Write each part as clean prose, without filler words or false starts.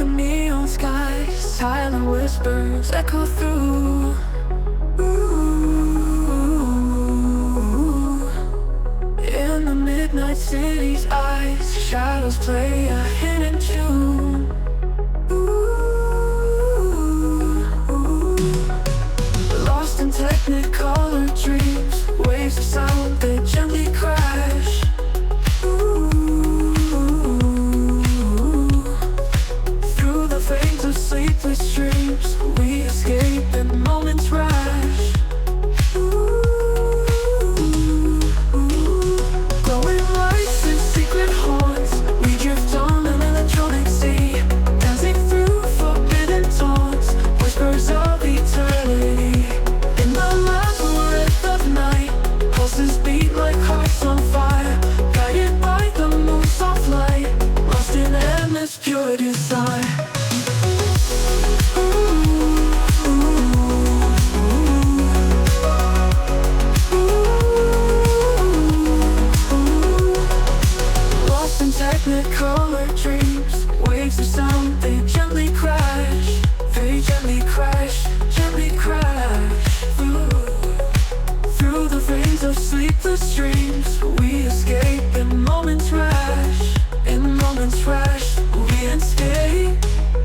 the neon skies, silent whispers echo through. Ooh. In the midnight city's eyes, shadows play a hidden tune. Ooh. Lost in technicolor dreams, waves of sound they gently crash. Sleepless dreams, we escape in moments rash. Glowing lights in secret haunts, we drift on an electronic sea, dancing through forbidden taunts, whispers of eternity. In the labyrinth of night, pulses beat like hearts on fire, guided by the moon's soft light, lost in endless pure desire. Technicolor dreams, waves of sound, they gently crash. They gently crash, gently crash. Through the veins of sleepless dreams, we escape in moments rash. In moments rash, we escape.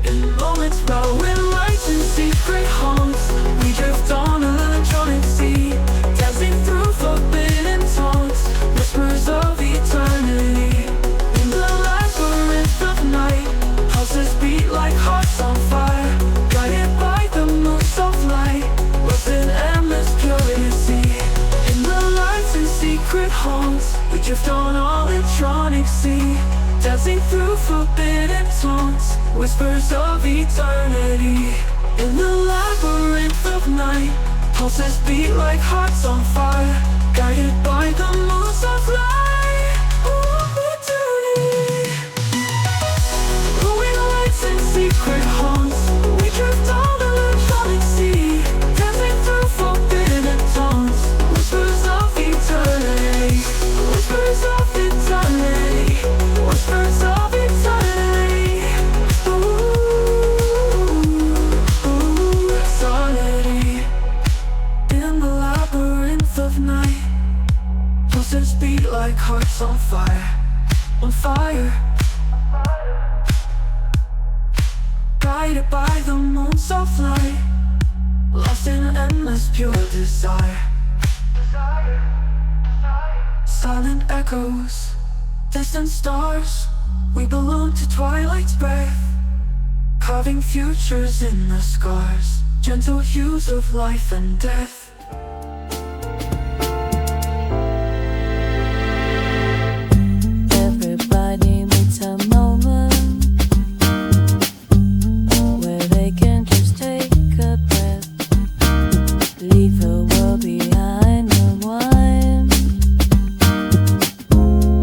In moments glowing lights in secret haunts, we drift on an electronic sea, dancing through forbidden taunts, whispers of eternity. Pulses beat like hearts on fire, guided by the moon's soft light, lost in endless curiosity. In the lights and secret haunts, we drift on electronic sea, dancing through forbidden taunts, whispers of eternity. In the labyrinth of night, pulses beat like hearts on fire, guided by the moon's soft light. Secret haunts, we drift on electronic sea, dancing through forbidden taunts, whispers of eternity, whispers of eternity, whispers of eternity. Ooh, solidity. In the labyrinth of night, pulses beat like hearts on fire, on fire. Guided by the moon's soft light, lost in endless pure desire. Silent echoes, distant stars, we belong to twilight's breath, carving futures in the scars, gentle hues of life and death. Everybody meets a moment leave the world behind, unwind.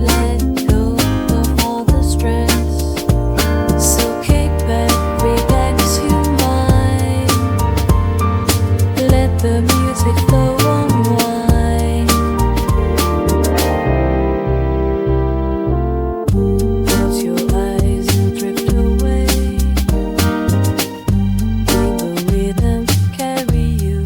Let go of all the stress, so kick back, relax your mind. Let the music flow, unwind. Close your eyes and drift away. Let the rhythm carry you.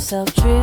yourself dream.